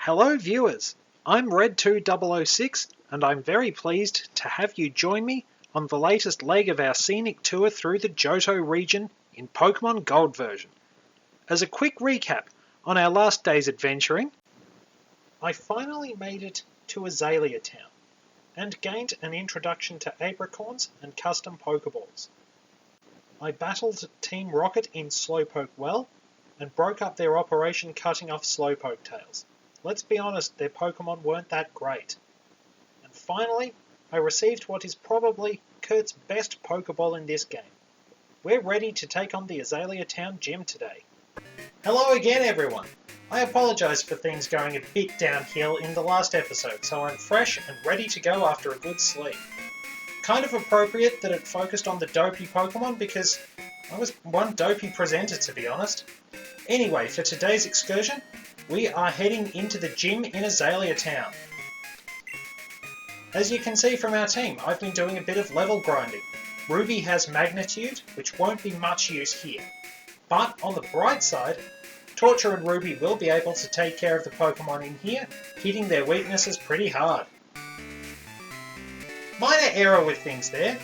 Hello viewers, I'm Red2006 and I'm very pleased to have you join me on the latest leg of our scenic tour through the Johto region in Pokemon Gold version. As a quick recap on our last day's adventuring, I finally made it to Azalea Town and gained an introduction to apricorns and custom Pokeballs. I battled Team Rocket in Slowpoke Well and broke up their operation cutting off Slowpoke tails. Let's be honest, their Pokemon weren't that great. And finally, I received what is probably Kurt's best Pokeball in this game. We're ready to take on the Azalea Town gym today. Hello again everyone! I apologise for things going a bit downhill in the last episode, so I'm fresh and ready to go after a good sleep. Kind of appropriate that it focused on the dopey Pokemon because I was one dopey presenter, to be honest. Anyway, for today's excursion, we are heading into the gym in Azalea Town. As you can see from our team, I've been doing a bit of level grinding. Ruby has Magnitude, which won't be much use here. But on the bright side, Torture and Ruby will be able to take care of the Pokemon in here, hitting their weaknesses pretty hard. Minor error with things there.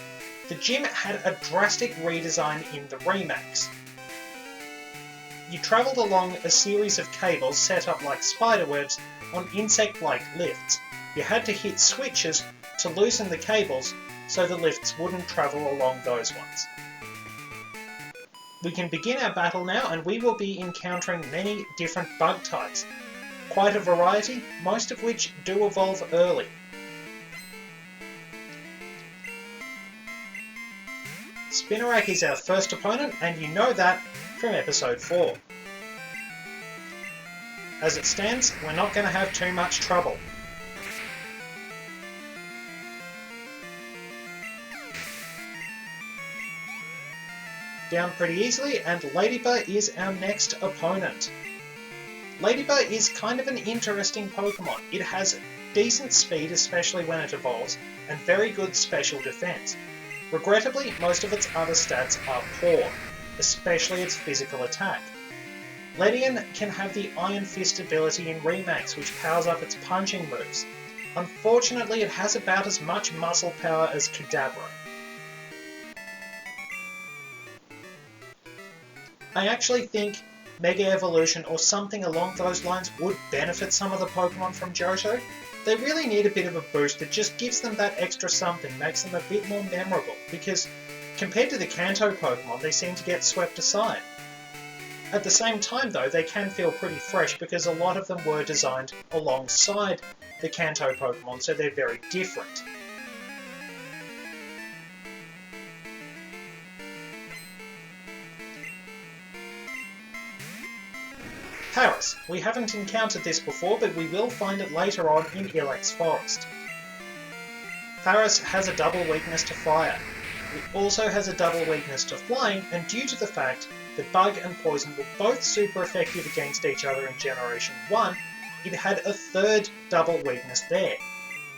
The gym had a drastic redesign in the remakes. You travelled along a series of cables set up like spiderwebs on insect-like lifts. You had to hit switches to loosen the cables so the lifts wouldn't travel along those ones. We can begin our battle now and we will be encountering many different bug types. Quite a variety, most of which do evolve early. Spinarak is our first opponent, and you know that from episode 4. As it stands, we're not going to have too much trouble. Down pretty easily, and Ladybug is our next opponent. Ladybug is kind of an interesting Pokemon. It has decent speed, especially when it evolves, and very good special defense. Regrettably, most of its other stats are poor, especially its physical attack. Ledian can have the Iron Fist ability in remakes, which powers up its punching moves. Unfortunately, it has about as much muscle power as Kadabra. I actually think Mega Evolution or something along those lines would benefit some of the Pokemon from Johto. They really need a bit of a boost that just gives them that extra something, makes them a bit more memorable, because compared to the Kanto Pokemon, they seem to get swept aside. At the same time though, they can feel pretty fresh because a lot of them were designed alongside the Kanto Pokemon, so they're very different. Paris. We haven't encountered this before, but we will find it later on in Ilex Forest. Paris has a double weakness to fire. It also has a double weakness to flying, and due to the fact that Bug and Poison were both super effective against each other in Generation 1, it had a third double weakness there.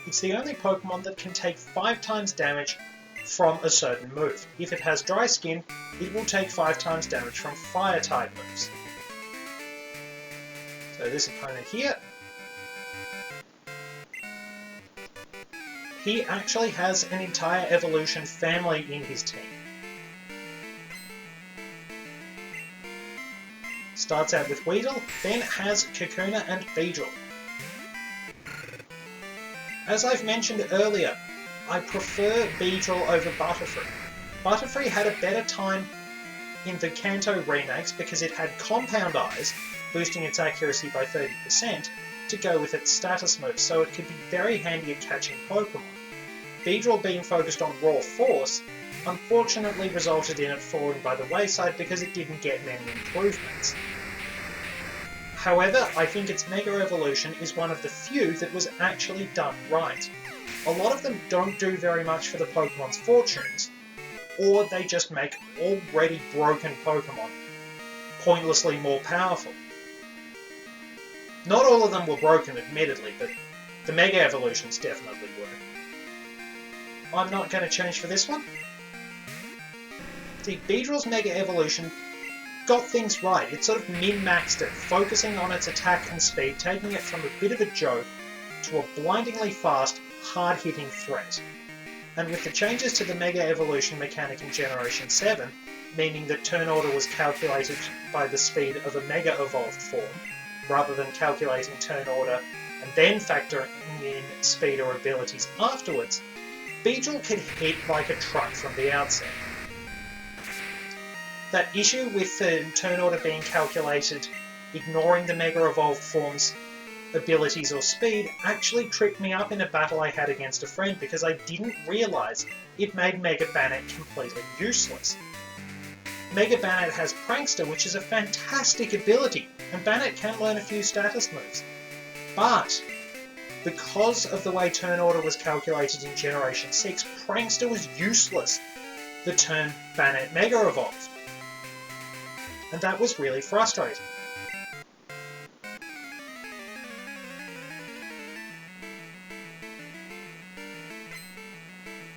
It's the only Pokemon that can take 5 times damage from a certain move. If it has Dry Skin, it will take 5 times damage from Fire-type moves. So this opponent here, he actually has an entire evolution family in his team. Starts out with Weedle, then has Kakuna and Beedrill. As I've mentioned earlier, I prefer Beedrill over Butterfree. Butterfree had a better time in the Kanto remakes because it had Compound Eyes, boosting its accuracy by 30% to go with its status moves, so it could be very handy at catching Pokemon. Beedrill being focused on Raw Force unfortunately resulted in it falling by the wayside because it didn't get many improvements. However, I think its Mega Evolution is one of the few that was actually done right. A lot of them don't do very much for the Pokemon's fortunes, or they just make already broken Pokemon pointlessly more powerful. Not all of them were broken, admittedly, but the Mega Evolutions definitely were. I'm not going to change for this one. See, Beedrill's Mega Evolution got things right. It sort of min-maxed it, focusing on its attack and speed, taking it from a bit of a joke to a blindingly fast, hard-hitting threat. And with the changes to the Mega Evolution mechanic in Generation 7, meaning that turn order was calculated by the speed of a Mega Evolved form, rather than calculating turn order and then factoring in speed or abilities afterwards, Beedrill could hit like a truck from the outset. That issue with the turn order being calculated, ignoring the Mega Evolved form's abilities or speed, actually tripped me up in a battle I had against a friend because I didn't realise it made Mega Bannet completely useless. Mega Bannet has Prankster, which is a fantastic ability, and Bannet can learn a few status moves. But because of the way turn order was calculated in Generation 6, Prankster was useless the turn Bannet Mega Evolved. And that was really frustrating.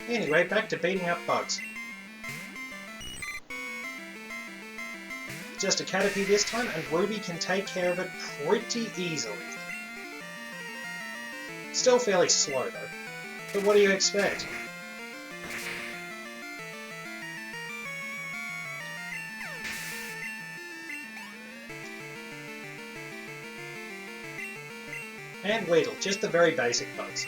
Anyway, back to beating up bugs. Just a Caterpie this time, and Ruby can take care of it pretty easily. Still fairly slow though, but what do you expect? And Weedle, just the very basic bugs.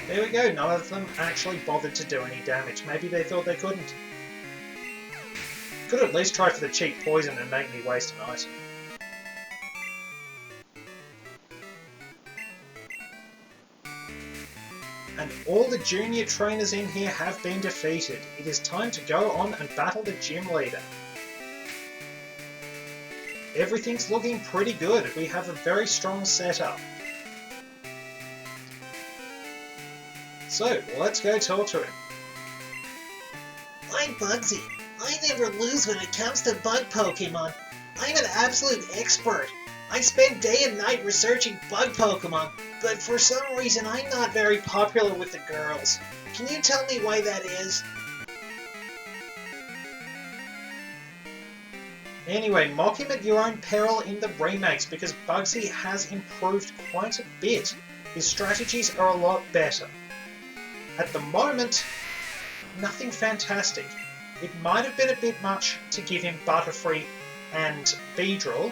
There we go, none of them actually bothered to do any damage. Maybe they thought they couldn't. Could at least try for the cheap poison and make me waste an item. And all the junior trainers in here have been defeated. It is time to go on and battle the gym leader. Everything's looking pretty good. We have a very strong setup. So, let's go talk to him. I'm Bugsy. I never lose when it comes to bug Pokemon. I'm an absolute expert. I spend day and night researching bug Pokemon, but for some reason I'm not very popular with the girls. Can you tell me why that is? Anyway, mock him at your own peril in the remakes, because Bugsy has improved quite a bit. His strategies are a lot better. At the moment, nothing fantastic. It might have been a bit much to give him Butterfree and Beedrill,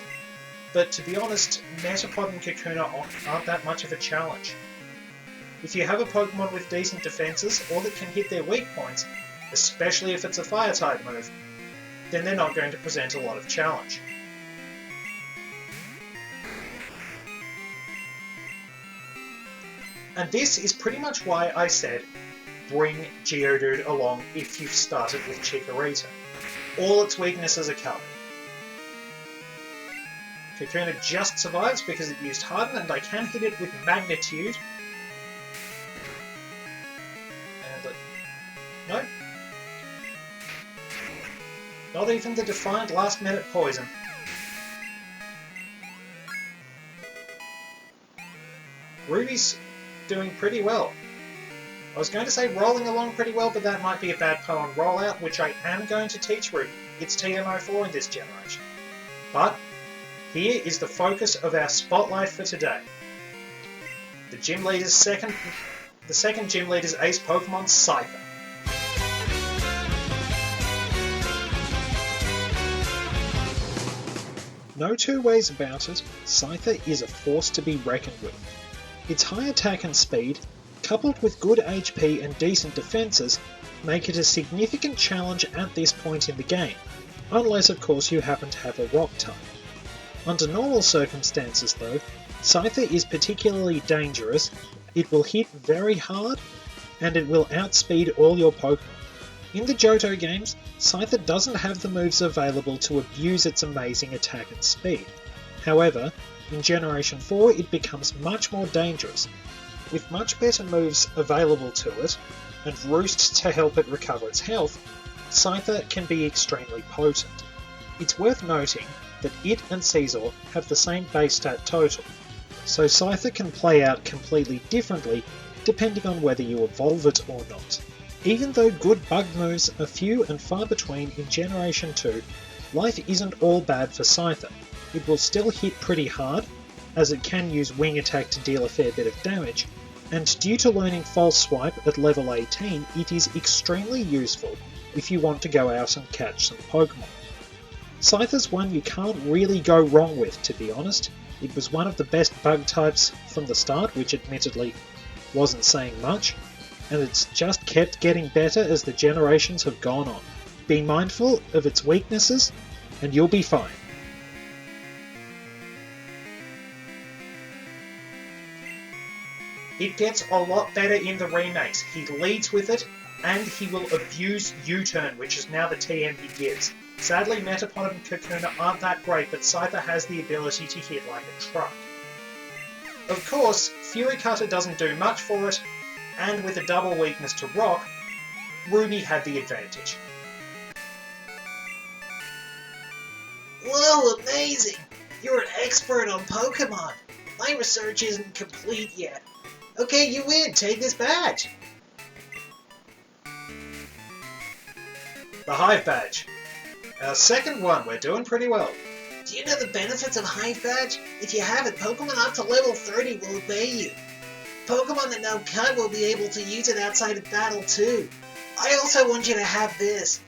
but to be honest, Metapod and Kakuna aren't that much of a challenge. If you have a Pokemon with decent defences, or that can hit their weak points, especially if it's a Fire-type move, then they're not going to present a lot of challenge. And this is pretty much why I said, bring Geodude along if you've started with Chikorita. All its weaknesses are covered. Kakuna just survives because it used Harden, and I can hit it with Magnitude. And no. Not even the Defiant last minute poison. Ruby's doing pretty well. I was going to say rolling along pretty well, but that might be a bad pun on rollout, which I am going to teach Ruby. It's TMO4 in this generation. But here is the focus of our spotlight for today. The second gym leader's ace Pokemon, Scyther. No two ways about it, Scyther is a force to be reckoned with. Its high attack and speed, coupled with good HP and decent defences, make it a significant challenge at this point in the game, unless of course you happen to have a rock type. Under normal circumstances though, Scyther is particularly dangerous, it will hit very hard, and it will outspeed all your Pokemon. In the Johto games, Scyther doesn't have the moves available to abuse its amazing attack and speed. However, in Generation 4 it becomes much more dangerous. With much better moves available to it, and Roost to help it recover its health, Scyther can be extremely potent. It's worth noting that it and Caesar have the same base stat total. so Scyther can play out completely differently depending on whether you evolve it or not. Even though good bug moves are few and far between in Generation 2, life isn't all bad for Scyther. It will still hit pretty hard, as it can use wing attack to deal a fair bit of damage, and due to learning False Swipe at level 18, it is extremely useful if you want to go out and catch some Pokemon. Scyther's one you can't really go wrong with, to be honest. It was one of the best bug types from the start, which admittedly wasn't saying much, and it's just kept getting better as the generations have gone on. Be mindful of its weaknesses, and you'll be fine. It gets a lot better in the remakes. He leads with it, and he will abuse U-turn, which is now the TM he gives. Sadly, Metapod and Kakuna aren't that great, but Scyther has the ability to hit like a truck. Of course, Fury Cutter doesn't do much for it, and with a double weakness to Rock, Ruby had the advantage. Whoa, amazing! You're an expert on Pokemon. My research isn't complete yet. Okay, you win. Take this badge. The Hive Badge. Our second one, we're doing pretty well. Do you know the benefits of Hive Badge? If you have it, Pokemon up to level 30 will obey you. Pokemon that know Cut will be able to use it outside of battle too. I also want you to have this.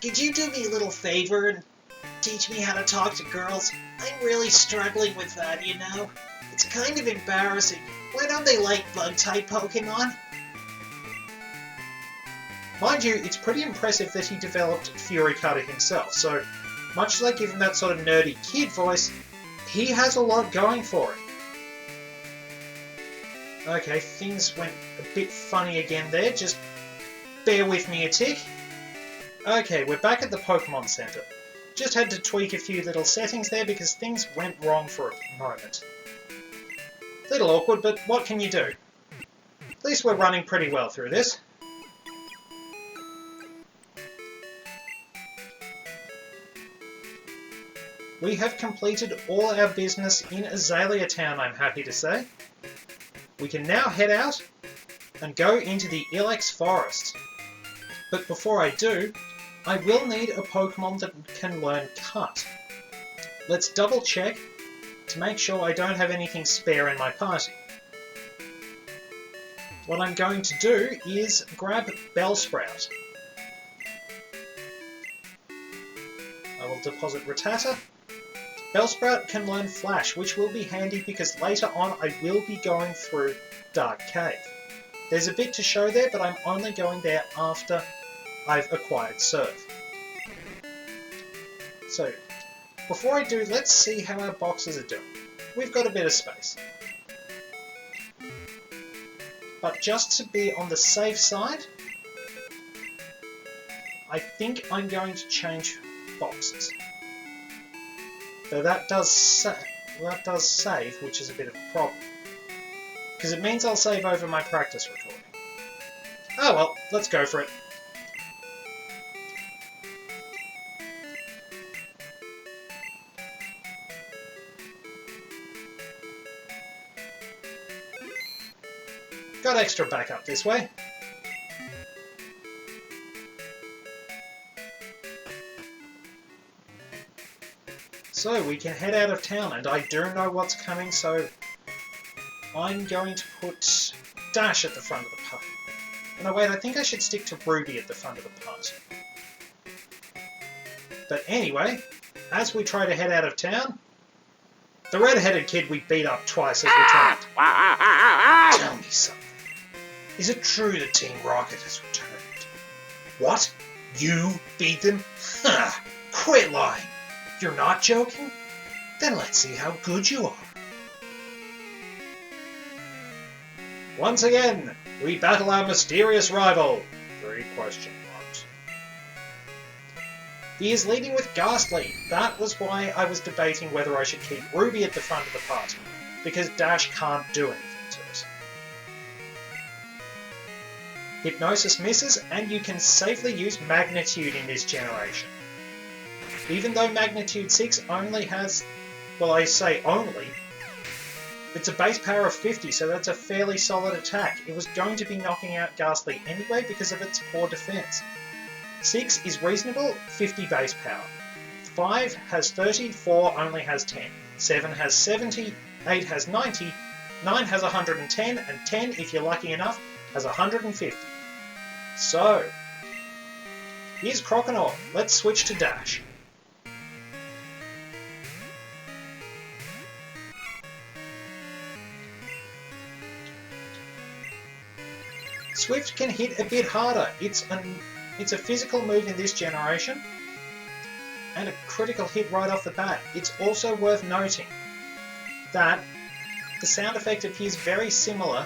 Could you do me a little favor and teach me how to talk to girls? I'm really struggling with that, you know? It's kind of embarrassing. Why don't they like Bug-type Pokemon? Mind you, it's pretty impressive that he developed Fury Cutter himself, so much as I give him that sort of nerdy kid voice, he has a lot going for him. Okay, things went a bit funny again there, just bear with me a tick. Okay, we're back at the Pokemon Center. Just had to tweak a few little settings there because things went wrong for a moment. Little awkward, but what can you do? At least we're running pretty well through this. We have completed all our business in Azalea Town, I'm happy to say. We can now head out and go into the Ilex Forest. But before I do, I will need a Pokemon that can learn Cut. Let's double check to make sure I don't have anything spare in my party. What I'm going to do is grab Bellsprout. I will deposit Rattata. Bellsprout can learn Flash, which will be handy because later on I will be going through Dark Cave. There's a bit to show there, but I'm only going there after I've acquired Surf. So, before I do, let's see how our boxes are doing. We've got a bit of space. But just to be on the safe side, I think I'm going to change boxes. Though that does save, which is a bit of a problem. Because it means I'll save over my practice recording. Oh well, let's go for it. Got extra backup this way. So we can head out of town, and I do know what's coming, so I'm going to put Dash at the front of the party. No wait, I think I should stick to Ruby at the front of the party. But anyway, as we try to head out of town, the red-headed kid we beat up twice has returned. Tell me something. Is it true that Team Rocket has returned? What? You beat them? Ha! Quit lying! You're not joking? Then let's see how good you are. Once again, we battle our mysterious rival. 3 question marks. He is leading with Ghastly. That was why I was debating whether I should keep Ruby at the front of the party, because Dash can't do anything to it. Hypnosis misses, and you can safely use Magnitude in this generation. Even though Magnitude 6 only has, well I say only, It's a base power of 50, so that's a fairly solid attack. It was going to be knocking out Ghastly anyway because of its poor defense. 6 is reasonable, 50 base power. 5 has 30, 4 only has 10. 7 has 70, 8 has 90, 9 has 110, and 10, if you're lucky enough, has 150. So, here's Croconaw. Let's switch to Dash. Swift can hit a bit harder. It's a physical move in this generation, and a critical hit right off the bat. It's also worth noting that the sound effect appears very similar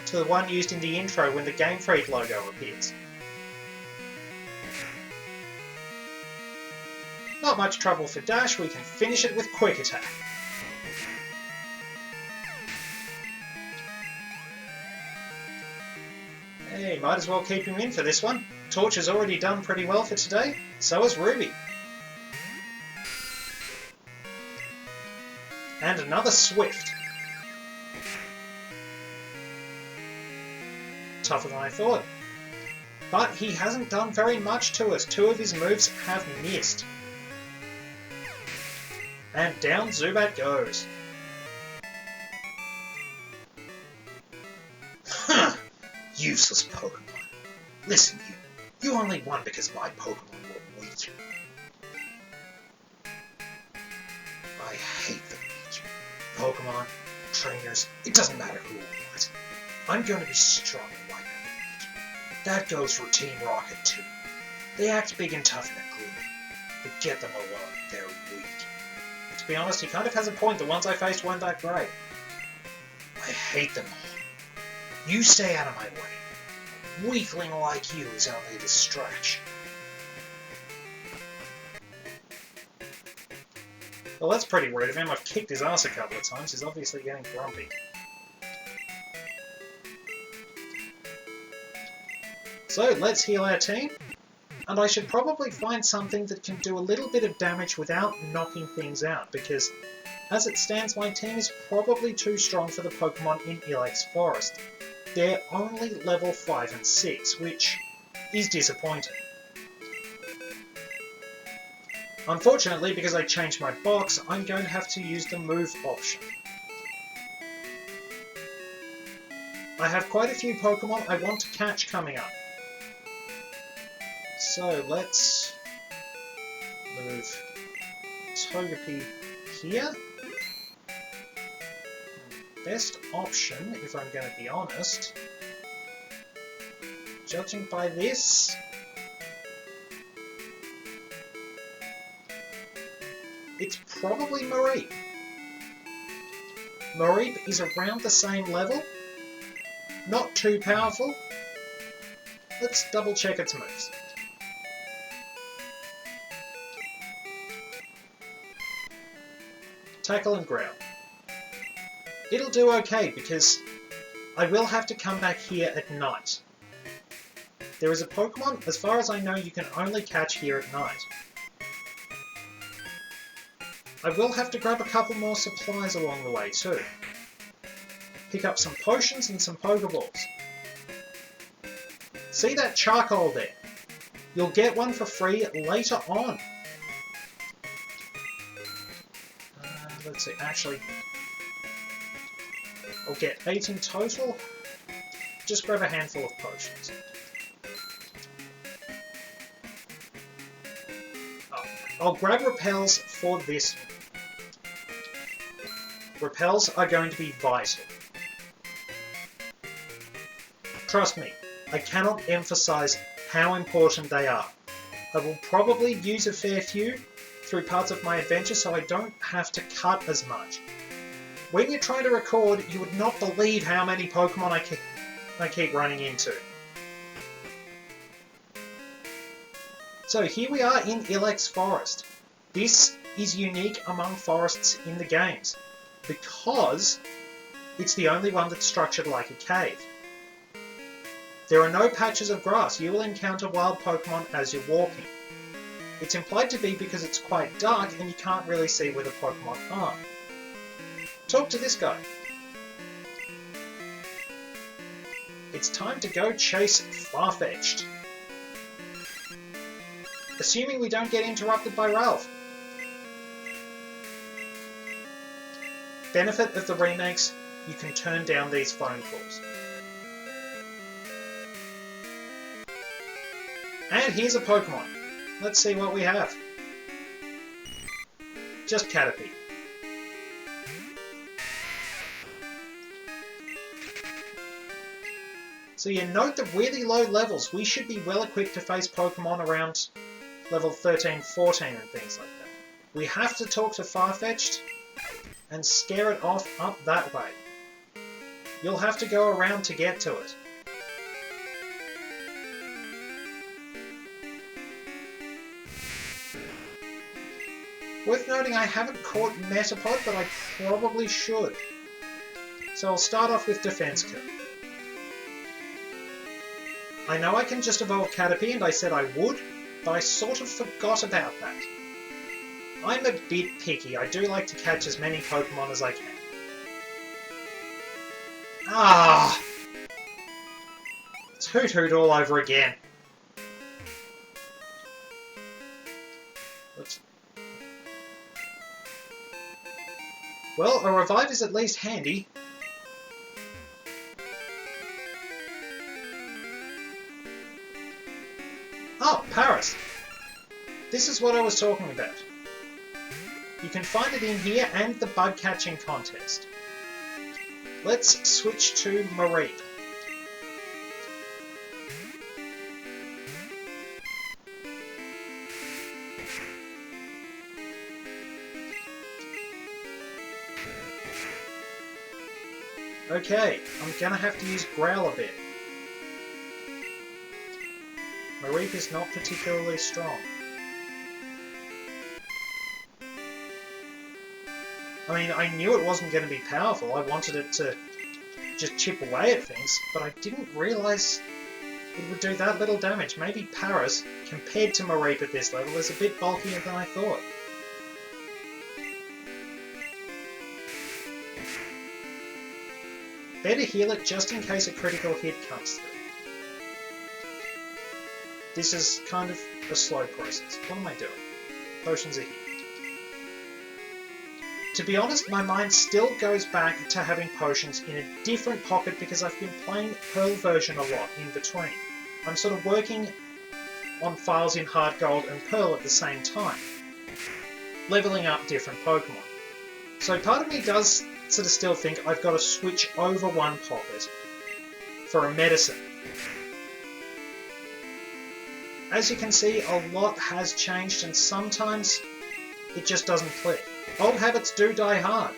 to the one used in the intro when the Game Freak logo appears. Not much trouble for Dash, we can finish it with Quick Attack. Hey, might as well keep him in for this one. Torch has already done pretty well for today, so has Ruby. And another Swift. Tougher than I thought. But he hasn't done very much to us. 2 of his moves have missed. And down Zubat goes. Useless Pokemon. Listen, you only won because my Pokemon were weak. I hate the weak. Pokemon, trainers, it doesn't matter who or what. I'm going to be strong and wipe out the weak. That goes for Team Rocket too. They act big and tough in a group, but get them alone, they're weak. To be honest, he kind of has a point. The ones I faced weren't that great. I hate them all. You stay out of my way. A weakling like you is only a distraction. Well, that's pretty rude of him. I've kicked his ass a couple of times. He's obviously getting grumpy. So, let's heal our team. And I should probably find something that can do a little bit of damage without knocking things out, because as it stands, my team is probably too strong for the Pokemon in Ilex Forest. They're only level 5 and 6, which is disappointing. Unfortunately, because I changed my box, I'm going to have to use the move option. I have quite a few Pokemon I want to catch coming up. So let's move Togepi here. Best option, if I'm going to be honest, judging by this, it's probably Mareep. Mareep is around the same level, not too powerful. Let's double check its moves. Tackle and Growl. It'll do okay, because I will have to come back here at night. There is a Pokemon, as far as I know, you can only catch here at night. I will have to grab a couple more supplies along the way too. Pick up some potions and some Pokeballs. See that charcoal there? You'll get one for free later on. Let's see, actually, I'll get 8 in total. Just grab a handful of potions. Oh, I'll grab repels for this. Repels are going to be vital. Trust me, I cannot emphasize how important they are. I will probably use a fair few through parts of my adventure so I don't have to cut as much. When you're trying to record, you would not believe how many Pokemon I keep running into. So here we are in Ilex Forest. This is unique among forests in the games, because it's the only one that's structured like a cave. There are no patches of grass. You will encounter wild Pokemon as you're walking. It's implied to be because it's quite dark and you can't really see where the Pokemon are. Talk to this guy. it's time to go chase Farfetch'd. Assuming we don't get interrupted by Ralph. Benefit of the remakes, you can turn down these phone calls. And here's a Pokemon. Let's see what we have. Just Caterpie. So you note the really low levels. We should be well equipped to face Pokemon around level 13, 14 and things like that. We have to talk to Farfetch'd and scare it off up that way. You'll have to go around to get to it. Worth noting, I haven't caught Metapod, but I probably should. So I'll start off with Defense Curve. I know I can just evolve Caterpie, and I said I would, but I sort of forgot about that. I'm a bit picky. I do like to catch as many Pokemon as I can. Ah! It's Hoot Hoot all over again. Oops. Well, a revive is at least handy. Oh, Paris. This is what I was talking about. You can find it in here and the bug catching contest. Let's switch to Mareep. Okay, I'm gonna have to use Growl a bit. Mareep is not particularly strong. I mean, I knew it wasn't going to be powerful. I wanted it to just chip away at things, but I didn't realise it would do that little damage. Maybe Paris, compared to Mareep at this level, is a bit bulkier than I thought. Better heal it just in case a critical hit comes through. This is kind of a slow process. What am I doing? Potions are here. To be honest, my mind still goes back to having potions in a different pocket because I've been playing Pearl version a lot in between. I'm sort of working on files in Heart Gold and Pearl at the same time, leveling up different Pokemon. So part of me does sort of still think I've got to switch over one pocket for a medicine. As you can see, a lot has changed and sometimes it just doesn't click. Old habits do die hard.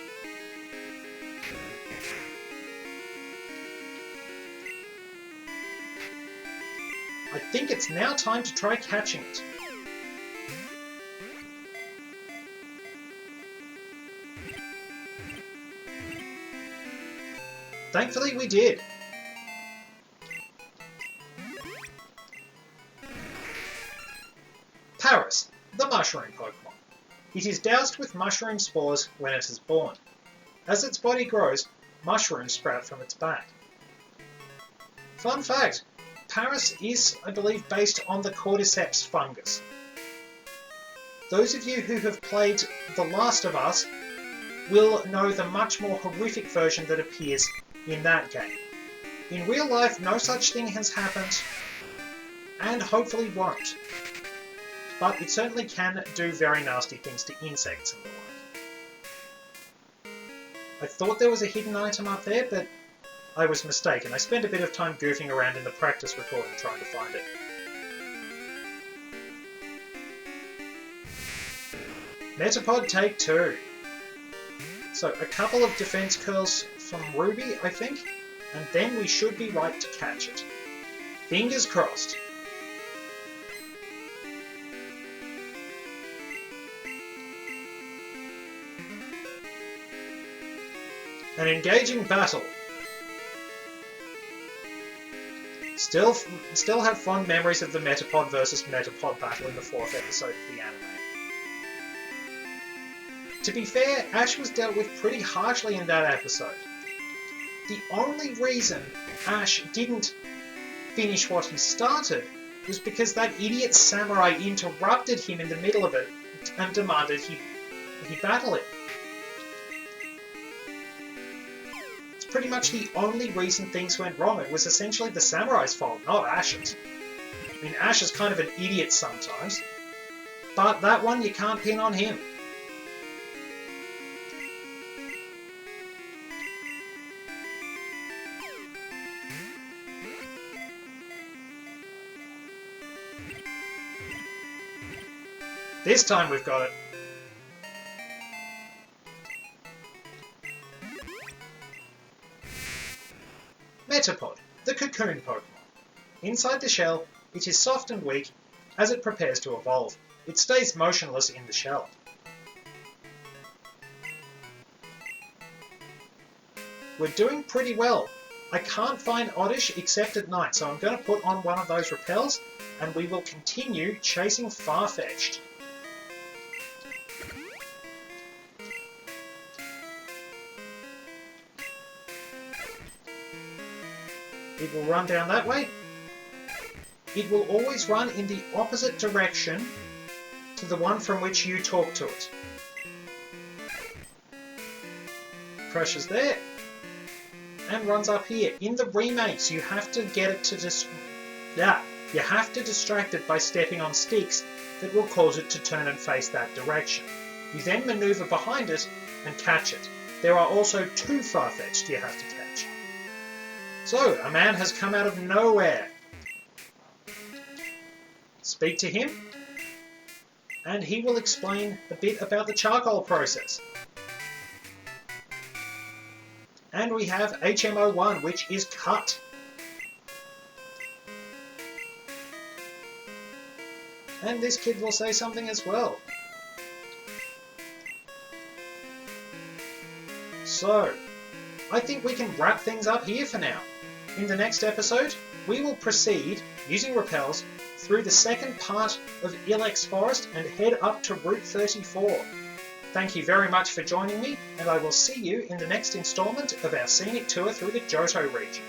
I think it's now time to try catching it. Thankfully we did. Paris, the mushroom Pokemon. It is doused with mushroom spores when it is born. As its body grows, mushrooms sprout from its back. Fun fact, Paris is, I believe, based on the Cordyceps fungus. Those of you who have played The Last of Us will know the much more horrific version that appears in that game. In real life, no such thing has happened, and hopefully won't. But it certainly can do very nasty things to insects and the like. I thought there was a hidden item up there, but I was mistaken. I spent a bit of time goofing around in the practice recording trying to find it. Metapod take 2. So a couple of defense curls from Ruby, I think, and then we should be right to catch it. Fingers crossed. An engaging battle. Still have fond memories of the Metapod versus Metapod battle in the 4th episode of the anime. To be fair, Ash was dealt with pretty harshly in that episode. the only reason Ash didn't finish what he started was because that idiot samurai interrupted him in the middle of it and demanded he battle it. It's pretty much the only reason things went wrong. It was essentially the samurai's fault, not Ash's. I mean, Ash is kind of an idiot sometimes, but that one you can't pin on him. This time we've got it. Metapod, the cocoon Pokemon. Inside the shell, it is soft and weak as it prepares to evolve. It stays motionless in the shell. We're doing pretty well. I can't find Oddish except at night, so I'm going to put on one of those repels and we will continue chasing Farfetch'd. It will run down that way. It will always run in the opposite direction to the one from which you talk to it. Crashes there. And runs up here. In the remakes, you have to get it to you have to distract it by stepping on sticks that will cause it to turn and face that direction. You then maneuver behind it and catch it. There are also 2 Farfetch'd you have to catch. So, a man has come out of nowhere. Speak to him, and he will explain a bit about the charcoal process. And we have HMO1, which is cut. And this kid will say something as well. So, I think we can wrap things up here for now. In the next episode, we will proceed, using repels, through the second part of Ilex Forest and head up to Route 34. Thank you very much for joining me, and I will see you in the next instalment of our scenic tour through the Johto region.